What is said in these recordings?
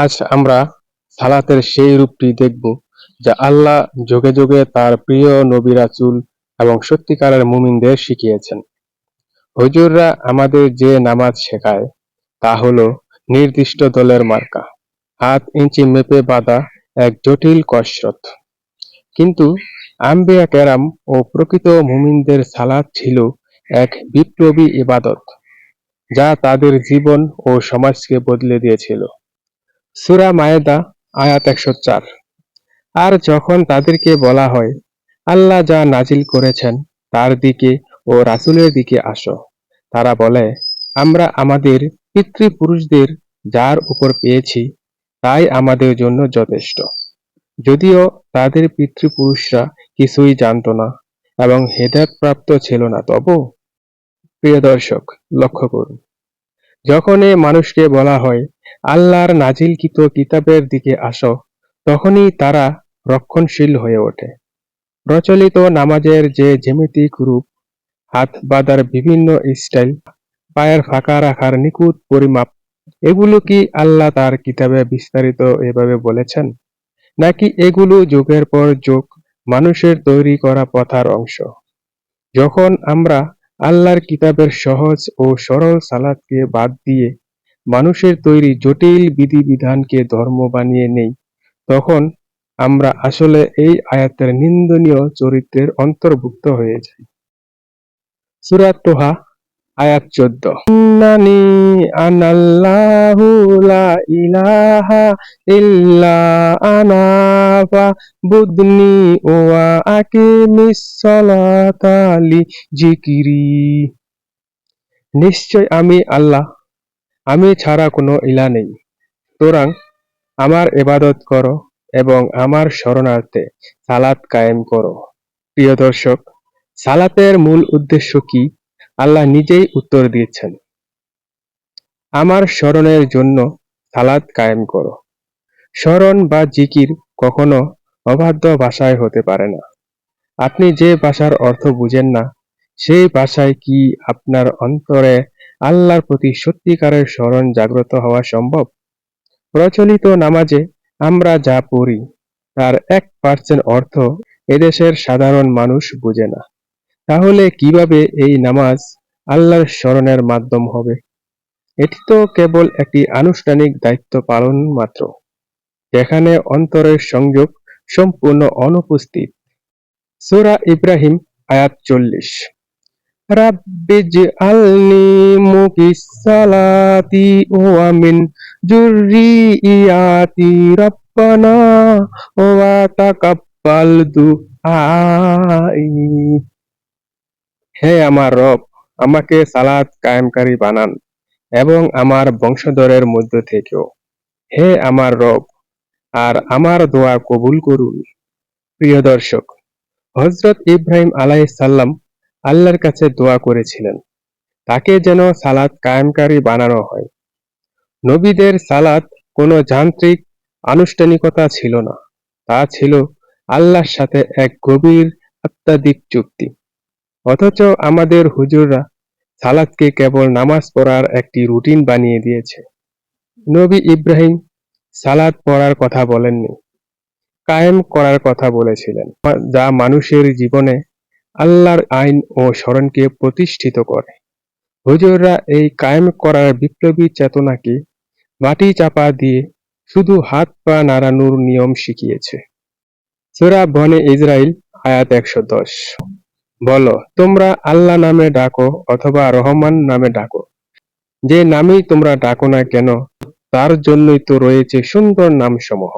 আজ আমরা সালাতের সেই রূপটি দেখব যা আল্লাহ যুগে যুগে তার প্রিয় নবী রাসূল এবং সত্যিকারের মুমিনদের শিখিয়েছেন। হুজুররা আমাদের যে নামাজ শেখায় তা হলো নির্দিষ্ট দলের মার্কা, হাত ইঞ্চি মেপে বাঁধা এক জটিল কসরত। কিন্তু আম্বিয়া কেরাম ও প্রকৃত মুমিনদের সালাত ছিল এক বিপ্লবী ইবাদত, যা তাদের জীবন ও সমাজকে বদলে দিয়েছিল। সূরা মায়েদা আয়াত ১০৪। আর যখন তাদেরকে বলা হয়, আল্লাহ যা নাজিল করেছেন তার দিকে ও রাসূলের দিকে আসো, তারা বলে, আমরা আমাদের পিতৃপুরুষদের যার উপর পেয়েছি তাই আমাদের জন্য যথেষ্ট। যদিও তাদের পিতৃপুরুষরা কিছুই জানত না এবং হেদায়েতপ্রাপ্ত ছিল না, তবু প্রিয় দর্শক, লক্ষ্য করুন, যখনই মানুষকে বলা হয় আল্লাহর নাজিলকৃত কিতাবের দিকে আসো, তখনই তারা রক্ষণশীল হয়ে ওঠে। প্রচলিত নামাজের যে জ্যামিতিক রূপ, হাত বাঁধার বিভিন্ন স্টাইল, পায়ের ফাঁকা রাখার নিখুঁত পরিমাপ, এগুলো কি আল্লাহ তার কিতাবে বিস্তারিত এভাবে বলেছেন, নাকি এগুলো যুগের পর যুগ মানুষের তৈরি করা প্রথার অংশ? যখন আমরা আল্লাহর কিতাবের সহজ ও সরল সালাতকে বাদ দিয়ে মানুষের তৈরি জটিল বিধিবিধানকে ধর্ম বানিয়ে নেই, তখন আমরা আসলে এই আয়াতের নিন্দনীয় চরিত্রের অন্তর্ভুক্ত হয়ে যাই। সূরা তোহা আয়াত ১৪। ইন্নানি আনাল্লাহু লা ইলাহা ইল্লা আনা ফাবুদনি ওয়া আকিমিস সালাতা লিযিকরি। নিশ্চয় আমি আল্লাহ, আমি ছাড়া কোনো ইলাহ নেই, সুতরাং আমার ইবাদত করো এবং আমার শরণার্থে সালাত কায়েম করো। প্রিয় দর্শক, সালাতের মূল উদ্দেশ্য কি? আল্লাহ নিজেই উত্তর দিয়েছেন, আমার স্মরণের জন্য সালাত কায়েম করো। স্মরণ বা জিকির কখনো অবাধ্য ভাষায় হতে পারে না। আপনি যে ভাষার অর্থ বুঝেন না, সেই ভাষায় কি আপনার অন্তরে আল্লাহর প্রতি সত্যিকারের স্মরণ জাগ্রত হওয়া সম্ভব? প্রচলিত নামাজে আমরা যা পড়ি তার ১% অর্থ এদেশের সাধারণ মানুষ বুঝে না। তাহলে কিভাবে এই নামাজ আল্লাহর স্মরণের মাধ্যম হবে? এটি তো কেবল একটি আনুষ্ঠানিক দায়িত্ব পালন মাত্র, যেখানে অন্তরের সংযোগ সম্পূর্ণ অনুপস্থিত। সূরা ইব্রাহিম আয়াত ৪০। রাব্বিজআলনি মুকিসসালাতি ওয়া মিন যুররিয়াতি রাব্বানা ওয়া তাকাব্বাল দুআই। হে আমার রব, আমাকে সালাত কায়েমকারী বানান এবং আমার বংশধরের মধ্য থেকেও। হে আমার রব, আর আমার দোয়া কবুল করুন। প্রিয় দর্শক, হযরত ইব্রাহিম আলাইহিস সালাম আল্লাহর কাছে দোয়া করেছিলেন তাকে যেন সালাত কায়েমকারী বানানো হয়। নবীদের সালাত কোনো যান্ত্রিক আনুষ্ঠানিকতা ছিল না, তা ছিল আল্লাহর সাথে এক গভীর আত্মাধিক চুক্তি। অথচ আমাদের হুজুররা সালাতকে কেবল নামাজ পড়ার একটি রুটিন বানিয়ে দিয়েছে। নবী ইব্রাহিম সালাত পড়ার কথা বলেননি, কায়েম করার কথা বলেছিলেন, যা মানুষের জীবনে আল্লাহর আইন ও স্মরণকে প্রতিষ্ঠিত করে। হুজুররা এই কায়েম করার বিপ্লবী চেতনাকে মাটি চাপা দিয়ে শুধু হাত পা নাড়ানোর নিয়ম শিখিয়েছে। সূরা বনে ইসরাইল আয়াত ১১০। বলো, তোমরা আল্লাহ নামে ডাকো অথবা রহমান নামে ডাকো, যে নামেই তোমরা ডাকো না কেন তার জন্যই তো রয়েছে সুন্দর নামসমূহ।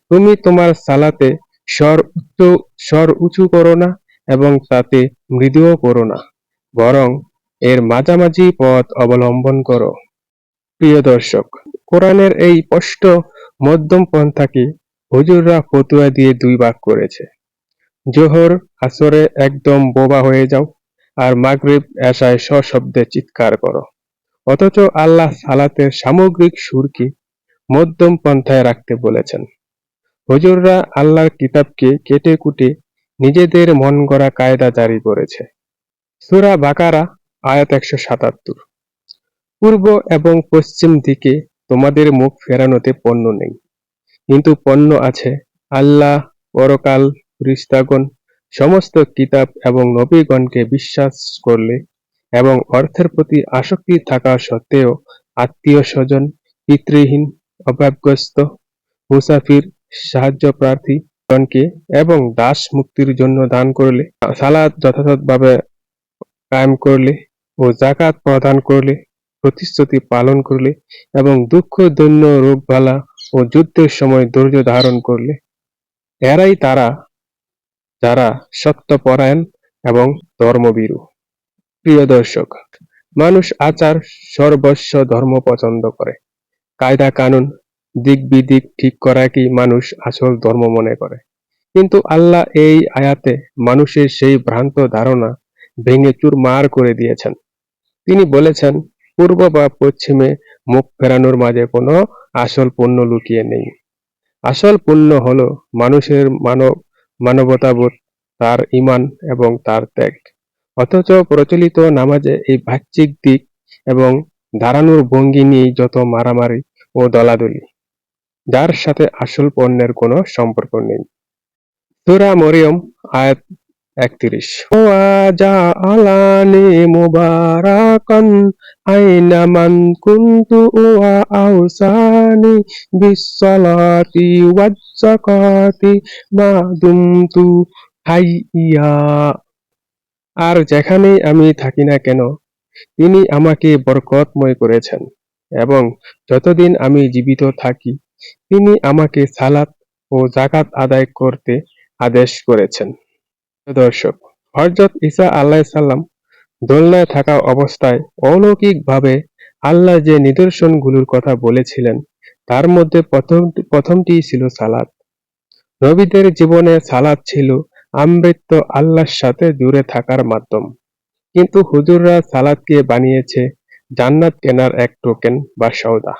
তুমি তোমার সালাতে স্বর উঁচু করো না এবং তাতে মৃদুও করো না, বরং এর মাঝামাঝি পথ অবলম্বন করো। প্রিয় দর্শক, কোরআনের এই স্পষ্ট মধ্যম পন্থাকে হুজুররা ফতুয়া দিয়ে ২ ভাগ করেছে। জোহর আসরে একদম বোবা হয়ে যাও, আর মাগরিব এশায় সশব্দে চিৎকার করো। অথচ আল্লাহ সালাতের সামগ্রিক সুরকে মধ্যম পন্থায় রাখতে বলেছেন। হুজুররা আল্লাহর কিতাবকে কেটে কুটে নিজেদের মন গড়া কায়দা জারি করেছে। সূরা বাকারা আয়াত ১৭৭। পূর্ব এবং পশ্চিম দিকে তোমাদের মুখ ফেরানোতে পণ্য নেই, কিন্তু পণ্য আছে আল্লাহ, পরকাল, ফেরেশতাগণ, সমস্ত কিতাব এবং নবীগণকে বিশ্বাস করলে এবং অর্থের প্রতি আসক্তি থাকা সত্ত্বেও আত্মীয়-স্বজন, পিতৃহীন, অভাবগ্রস্ত, মুসাফির, সাহায্যপ্রার্থী গণকে এবং দাস মুক্তির জন্য দান করলে, সালাত যথাযথভাবে কায়েম করলে ও যাকাত প্রদান করলে, প্রতিশ্রুতি পালন করলে এবং দুঃখ দৈন্য রোগবালা ও যুদ্ধের সময় ধৈর্য ধারণ করলে, এরাই তারা যারা সত্যপরায়ণ এবং ধর্মভীরু। প্রিয় দর্শক, মানুষ আচার সর্বস্ব ধর্ম পছন্দ করে, কায়দা কানুন, দিক বিদিক ঠিক করাকেই মানুষ আসল ধর্ম মনে করে। কিন্তু আল্লাহ এই আয়াতে মানুষের সেই ভ্রান্ত ধারণা ভেঙে চুরমার করে দিয়েছেন। তিনি বলেছেন, পূর্ব বা পশ্চিমে মুখ ফেরানোর মাঝে কোনো আসল পুণ্য লুকিয়ে নেই। আসল পুণ্য হলো মানুষের মানবতাবোধ, তার ঈমান এবং তার ত্যাগ। অথচ প্রচলিত নামাজে এই বাহ্যিক দিক এবং দাঁড়ানোর ভঙ্গি নিয়েই যত মারামারি ও দলাদলি, যার সাথে আসল পণ্যের কোনো সম্পর্ক নেই। সূরা মরিয়ম আয়াত ৩১। ওয়াজআলানি মুবারাকান আইনামান কুনতু ওয়া আওসানি বিসসালাতি ওয়াজ যাকাতি মা দুমতু হাইয়্যা। আর যেখানেই আমি থাকি না কেন, তিনি আমাকে বরকতময় করেছেন এবং যতদিন আমি জীবিত থাকি তিনি আমাকে সালাত ও যাকাত আদায় করতে আদেশ করেছেন। দর্শক, হযরত ঈসা আলাইহিসসালাম দোলনায় থাকা অবস্থায় অলৌকিকভাবে আল্লাহ যে নিদর্শনগুলোর কথা বলেছিলেন তার মধ্যে প্রথমটিই ছিল সালাত। নবীদের জীবনে সালাত ছিল আমৃত্যু আল্লাহর সাথে জুড়ে থাকার মাধ্যম। কিন্তু হুজুররা সালাতকে বানিয়েছে জান্নাত কেনার এক টোকেন বা সওদা।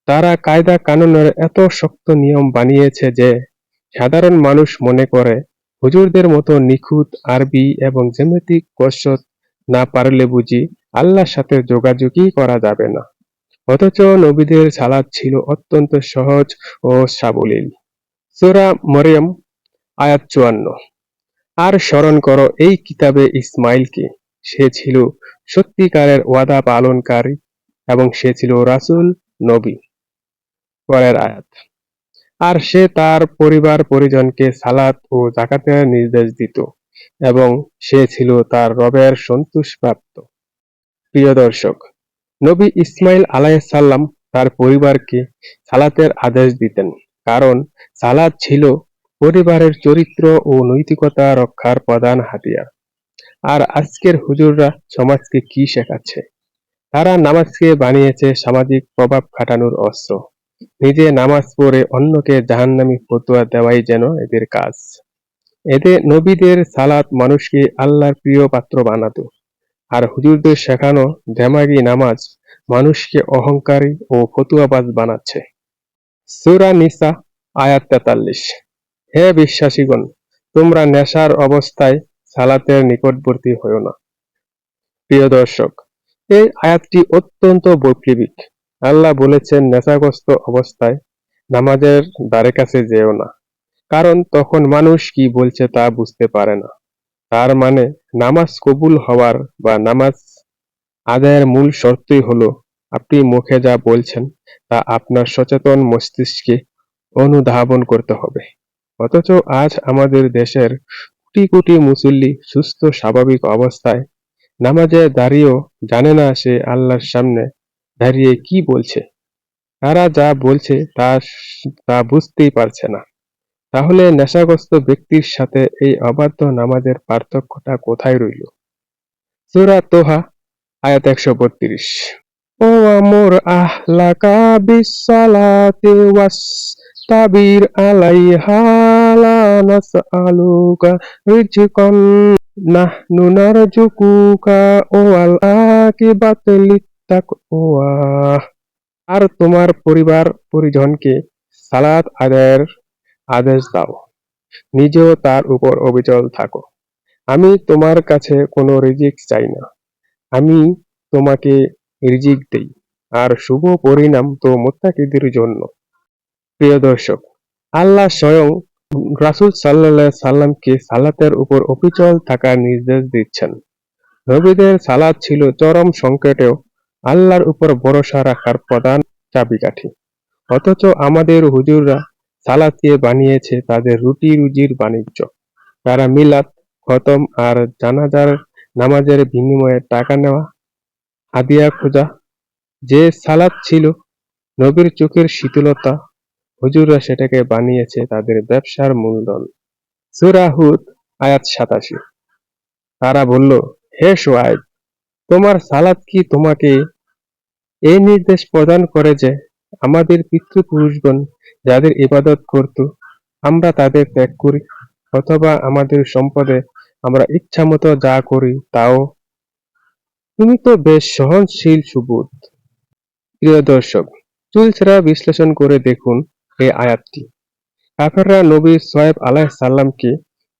তারা কায়দা কানুনের এত শক্ত নিয়ম বানিয়েছে যে সাধারণ মানুষ মনে করে হুজুরদের মতো নিখুঁত আরবি এবং জ্যামিতিক কসরত না পারলে বুঝি আল্লাহর সাথে যোগাযোগই করা যাবে না। অথচ নবীদের সালাত ছিল অত্যন্ত সহজ ও সাবলীল। সূরা মরিয়ম আয়াত ৫৪। আর স্মরণ করো এই কিতাবে ইসমাঈলকে, সে ছিল সত্যিকারের ওয়াদা পালনকারী এবং সে ছিল রাসূল, নবী। পরের আয়াত। আর সে তার পরিবার পরিজনকে সালাত ও যাকাতের নির্দেশ দিত এবং সে ছিল তার রবের সন্তুষ্টিপ্রাপ্ত। প্রিয় দর্শক, নবী ইসমাঈল আলাইহিসসালাম তার পরিবারকে সালাতের আদেশ দিতেন, কারণ সালাত ছিল পরিবারের চরিত্র ও নৈতিকতা রক্ষার প্রধান হাতিয়ার। আর আজকের হুজুররা সমাজকে কি শেখাচ্ছে? তারা নামাজকে বানিয়েছে সামাজিক প্রভাব খাটানোর অস্ত্র। নিজে নামাজ পড়ে অন্যকে জাহান্নামী ফতোয়া দেওয়াই যেন এদের কাজ। নবীদের সালাত মানুষকে আল্লাহর প্রিয় পাত্র বানাতো, আর হুজুরদের শেখানো দেমাগী নামাজ মানুষকে অহংকারী ও ফতুয়াবাজ বানাচ্ছে। সূরা নিসা আয়াত ৪৩। হে বিশ্বাসীগণ, তোমরা নেশার অবস্থায় সালাতের নিকটবর্তী হয়ো না। প্রিয় দর্শক, এই আয়াতটি অত্যন্ত বৈপ্লবিক। আল্লাহ বলেছেন নেশাগ্রস্ত অবস্থায় নামাজের ধারে কাছে যেও না, কারণ তখন মানুষ কি বলছে তা বুঝতে পারে না। তার মানে নামাজ কবুল হওয়ার বা নামাজ আদায়ের মূল শর্তই হলো আপনি মুখে যা বলছেন তা আপনার সচেতন মস্তিষ্কে অনুধাবন করতে হবে। অথচ আজ আমাদের দেশের কোটি কোটি মুসল্লি সুস্থ স্বাভাবিক অবস্থায় নামাজে দাঁড়িয়েও জানে না সে আল্লাহর সামনে দাঁড়িয়ে কি বলছে। তারা যা বলছে তা বুঝতেই পারছে না। তাহলে নেশাগ্রস্ত ব্যক্তির সাথে এই অবাধ্য নামাজের পার্থক্যটা কোথায় রইল? সূরা তোহা আয়াত ১৩২। ওয়ামুর আহলাকা বিসসালাতি ওয়াসতাবির আলাইহা লা নাসআলুকা রিজকান নাহনু নারযুকুকা ওয়াল আকিবাতু লিত্তাকওয়া। আর তোমার পরিবার পরিজনকে সালাত আদায়ের আদেশ দাও, নিজেও তার উপর অবিচল থাকো। আমি তোমার কাছে কোনো রিজিক চাই না, আমি তোমাকে রিজিক দেই। আর শুভ পরিণাম তো মুত্তাকিদের জন্য। প্রিয় দর্শক, আল্লাহ স্বয়ং রাসূল সাল্লাল্লাহু আলাইহি সাল্লামকে সালাতের উপর অবিচল থাকার নির্দেশ দিচ্ছেন। নবীদের সালাত ছিল চরম সংকটেও আল্লাহর উপর ভরসা রাখার প্রধান চাবিকাঠি। অথচ আমাদের হুজুররা সালাতকে বানিয়েছে তাদের রুটি-রুজির বাণিজ্য। তারা মিলাদ, খতম আর জানাজার নামাজের বিনিময়ে টাকা নেওয়া, হাদিয়া খোঁজা। যে সালাত ছিল নবীর চোখের শীতলতা, হুজুররা সেটাকে বানিয়েছে তাদের ব্যবসার মূলধন। সূরা হুদ আয়াত ৮৭। তারা বলল, হে শুআয়ব, তোমার সালাত কি তোমাকে এই নির্দেশ প্রদান করে যে, আমাদের পিতৃপুরুষগণ যাদের ইবাদত করত, আমরা তাদের ত্যাগ করি, অথবা আমাদের সম্পদে আমরা ইচ্ছামতো যা করি তাও? তুমি তো বেশ সহনশীল সুবোধ। প্রিয় দর্শক, চুলচেরা বিশ্লেষণ করে দেখুন এই আয়াতটি। কাফেররা নবী শুআয়ব আলাইহিস সালামকে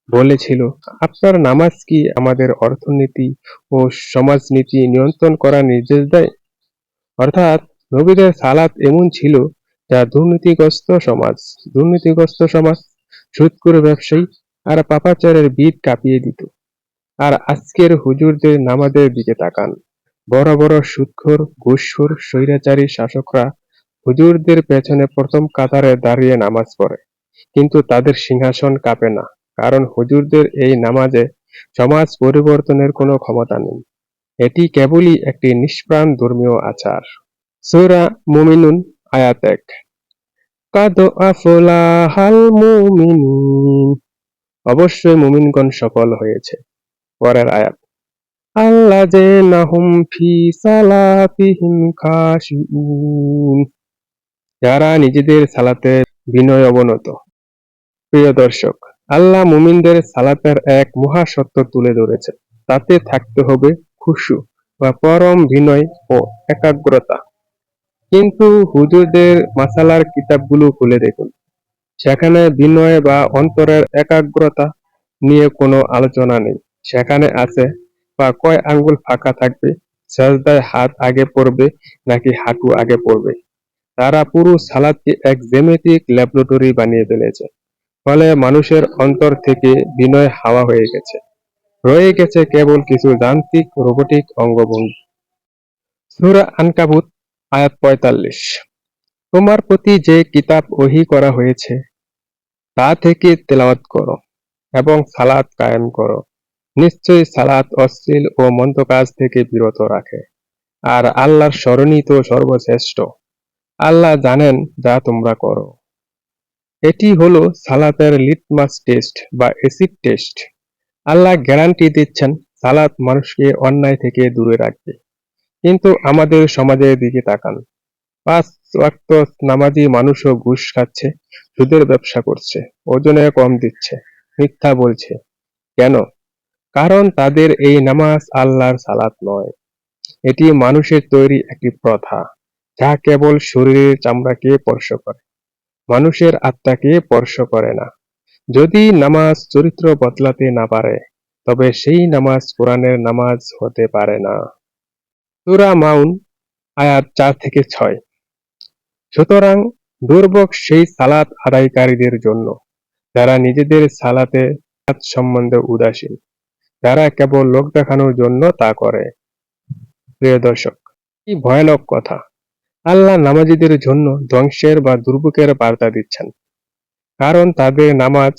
বলেছিল, আপনার নামাজ কি আমাদের অর্থনীতি ও সমাজনীতি নিয়ন্ত্রণ করার নির্দেশ দেয়? অর্থাৎ নবীদের সালাত এমন ছিল যা দুর্নীতিগ্রস্ত সমাজ, সুদখোর ব্যবসায়ী আর পাপাচারের ভিত কাঁপিয়ে দিত। আর আজকের হুজুরদের নামাজের দিকে তাকান। বড় বড় সুদখোর, ঘুষখোর, স্বৈরাচারী শাসকরা হুজুরদের পেছনে প্রথম কাতারে দাঁড়িয়ে নামাজ পড়ে, কিন্তু তাদের সিংহাসন কাঁপে না, কারণ হুজুরদের এই নামাজে সমাজ পরিবর্তনের কোনো ক্ষমতা নেই। এটি কেবলই একটি নিষ্প্রাণ ধর্মীয় আচার। সূরা মুমিনুন আয়াত ১। কাদ আফলাহাল মুমিনুন। অবশ্যই মুমিনগণ সফল হয়েছে। পরের আয়াত। আল্লাযীনা হুম ফি সালাতিহিম খাশিউন। যারা নিজেদের সালাতে বিনয় অবনত। প্রিয় দর্শক, আল্লাহ মুমিনদের সালাতের এক মহাসত্য তুলে ধরেছেন। তাতে থাকতে হবে খুশু বা পরম বিনয় ও একাগ্রতা। কিন্তু হুজুরদের মাসালার কিতাবগুলো খুলে দেখুন, সেখানে বিনয় বা অন্তরের একাগ্রতা নিয়ে কোনো আলোচনা নেই। সেখানে আছে বা কয় আঙ্গুল ফাঁকা থাকবে, সেজদায় হাত আগে পড়বে নাকি হাঁটু আগে পড়বে। তারা পুরো সালাদকে এক জ্যামিতিক ল্যাবরেটরি বানিয়ে ফেলেছে। ফলে মানুষের অন্তর থেকে বিনয় হাওয়া হয়ে গেছে। রয়ে গেছে কেবল কিছু যান্ত্রিক রোবটিক অঙ্গভঙ্গি। সূরা আনকাবুত আয়াত ৪৫। তোমার প্রতি যে কিতাব ওহী করা হয়েছে তা থেকে তেলাওয়াত করো এবং সালাত কায়েম করো। নিশ্চয়ই সালাত অশ্লীল ও মন্দ কাজ থেকে বিরত রাখে, আর আল্লাহর স্মরণই তো সর্বশ্রেষ্ঠ। আল্লাহ জানেন যা তোমরা করো। এটি হলো সালাতের লিটমাস টেস্ট বা এসিড টেস্ট। আল্লাহ গ্যারান্টি দিচ্ছেন সালাত মানুষকে অন্যায় থেকে দূরে রাখবে। কিন্তু আমাদের সমাজের দিকে তাকান। ৫ ওয়াক্ত নামাজি মানুষও ঘুষ খাচ্ছে, সুদের ব্যবসা করছে, ওজনে কম দিচ্ছে, মিথ্যা বলছে। কেন? কারণ তাদের এই নামাজ আল্লাহর সালাত নয়। এটি মানুষের তৈরি একটি প্রথা, যা কেবল শরীরের চামড়াকে স্পর্শ করে, মানুষের আত্মাকে স্পর্শ করে না। যদি নামাজ চরিত্র বদলাতে না পারে, তবে সেই নামাজ কোরআনের নামাজ হতে পারে না। সূরা মাউন আয়াত ৪ থেকে ৬। সুতরাং দুর্ভোগ সেই সালাত আদায়কারীদের জন্য যারা নিজেদের সালাত সম্বন্ধে উদাসীন, যারা কেবল লোক দেখানোর জন্য তা করে। প্রিয় দর্শক, কি ভয়ানক কথা! আল্লাহ নামাজীদের জন্য ধ্বংসের বা দুর্ভোগের বার্তা দিচ্ছেন, কারণ তাদের নামাজ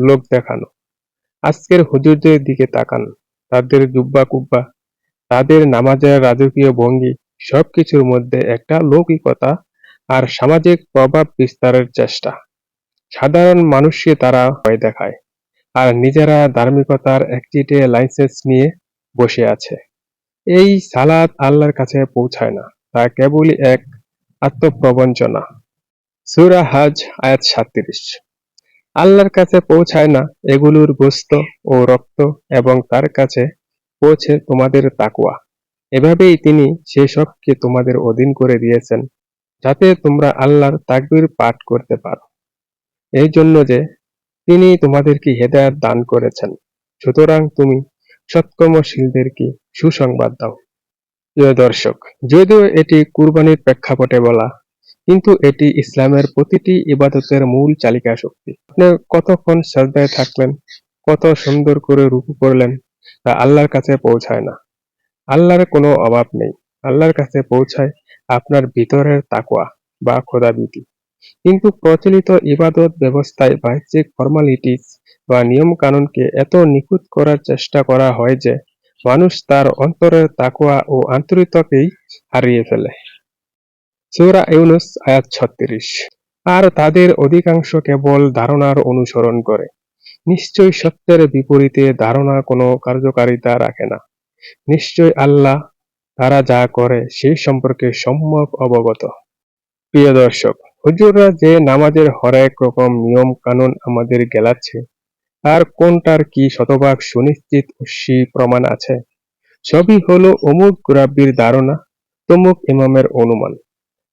লোক দেখানো। আজকের হুজুরদের দিকে তাকান, তাদের জুব্বা কুব্বা, তাদের নামাজের রাজকীয় ভঙ্গি, সবকিছুর মধ্যে একটা লৌকিকতা আর সামাজিক প্রভাব বিস্তারের চেষ্টা। সাধারণ মানুষকে তারা ভয় দেখায়, আর নিজেরা ধার্মিকতার একচিটে লাইসেন্স নিয়ে বসে আছে। এই সালাত আল্লাহর কাছে পৌঁছায় না, তা কেবলই এক আত্মপ্রবঞ্চনা। সূরা হজ আয়াত ৩৭। আল্লাহর কাছে পৌঁছায় না এগুলোর গোশত ও রক্ত, এবং তার কাছে পৌঁছে তোমাদের তাকওয়া। এভাবেই তিনি সেসবকে তোমাদের অধীন করে দিয়েছেন, যাতে তোমরা আল্লাহর তাকবীর পাঠ করতে পারো। এই জন্য যে তিনি তোমাদেরকে হেদায়েত দান করেছেন। সুতরাং তুমি সৎকর্মশীলদেরকে সুসংবাদ দাও। প্রিয় দর্শক, যদিও এটি কুরবানির প্রেক্ষাপটে বলা, কিন্তু এটি ইসলামের প্রতিটি ইবাদতের মূল চালিকা শক্তি। আপনি কতক্ষণ সাজদায় থাকলেন, কত সুন্দর করে রুকু করলেন, তা আল্লাহর কাছে পৌঁছায় না। আল্লাহর কোনো অভাব নেই। আল্লাহর কাছে পৌঁছায় আপনার ভিতরের তাকওয়া বা খোদাভীতি। কিন্তু প্রচলিত ইবাদত ব্যবস্থায় বাহ্যিক ফর্মালিটিস বা নিয়ম-কানুনকে এত নিখুঁত করার চেষ্টা করা হয় যে মানুষ তার অন্তরের তাকওয়া ও আন্তরিকতাকেই হারিয়ে ফেলে। সূরা ইউনূস আয়াত ৩৬। আর তাদের অধিকাংশ কেবল ধারণার অনুসরণ করে। নিশ্চয় সত্যের বিপরীতে ধারণা কোনো কার্যকারিতা রাখে না। নিশ্চয় আল্লাহ তারা যা করে সেই সম্পর্কে সম্যক অবগত। প্রিয় দর্শক, হুজুররা যে নামাজের হরেক রকম নিয়ম কানুন আমাদের গেলাচ্ছে, তার কোনটার কি শতভাগ সুনিশ্চিত ঐশী প্রমাণ আছে? সবই হলো অমুক রাব্বির ধারণা, তমুক ইমামের অনুমান।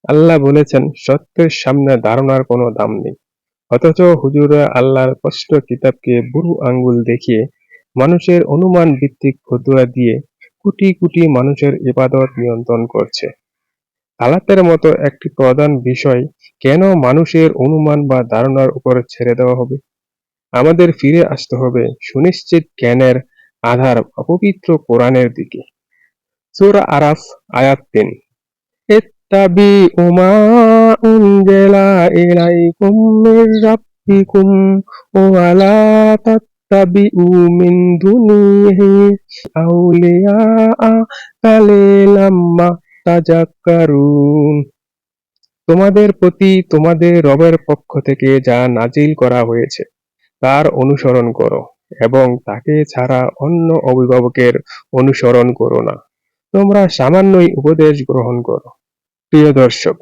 আল্লাহ বলেছেন, সত্যের সামনে ধারণার কোনো দাম নেই। অথচ হুজুররা আল্লাহর স্পষ্ট কিতাবকে বুড়ো আঙ্গুল দেখিয়ে মানুষের অনুমান ভিত্তিক ফতুয়া দিয়ে কোটি কোটি মানুষের ইবাদত নিয়ন্ত্রণ করছে। সালাতের মতো একটি প্রধান বিষয় কেন মানুষের অনুমান বা ধারণার উপর ছেড়ে দেওয়া হবে? আমাদের ফিরে আসতে হবে সুনিশ্চিত জ্ঞানের আধার অপবিত্র কোরআনের দিকে। সূরা আরাফ আয়াত ৩। ইত্তাবিউ মা উনজিলা ইলাইকুম মির রাব্বিকুম ওয়া লা তাত্তাবিউ মিন দুনিহি আউলিয়া কালিলাম মা তাযাক্কারুন। তোমাদের প্রতি তোমাদের রবের পক্ষ থেকে যা নাজিল করা হয়েছে তার অনুসরণ করো এবং তাকে ছাড়া অন্য অভিভাবকের অনুসরণ করো না। তোমরা সামান্যই উপদেশ গ্রহণ করো। প্রিয় দর্শক,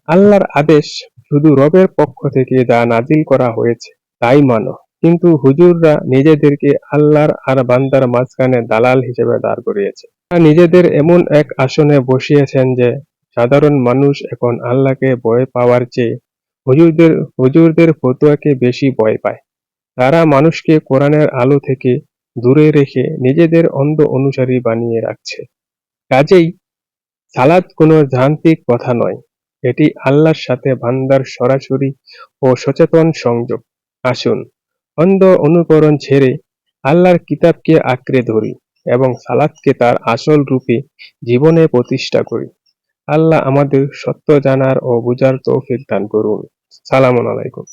আল্লাহর আদেশ শুধু রবের পক্ষ থেকে যা নাজিল করা হয়েছে তাই মানো। কিন্তু হুজুররা নিজেদেরকে আল্লাহর আর বান্দার মাঝখানে দালাল হিসেবে দাঁড় করিয়েছে। তারা নিজেদের এমন এক আসনে বসিয়েছেন যে সাধারণ মানুষ এখন আল্লাহকে ভয় পাওয়ার চেয়ে হুজুরদের ফতোয়াকে বেশি ভয় পায়। তারা মানুষকে কোরআনের আলো থেকে দূরে রেখে নিজেদের অন্ধ অনুসারী বানিয়ে রাখছে। কাজেই সালাত কোনো যান্ত্রিক কথা নয়, এটি আল্লাহর সাথে বান্দার সরাসরি ও সচেতন সংযোগ। আসুন, অন্ধ অনুকরণ ছেড়ে আল্লাহর কিতাবকে আঁকড়ে ধরি এবং সালাতকে তার আসল রূপে জীবনে প্রতিষ্ঠা করি। আল্লাহ আমাদের সত্য জানার ও বুঝার তৌফিক দান করুন। সালামুন আলাইকুম।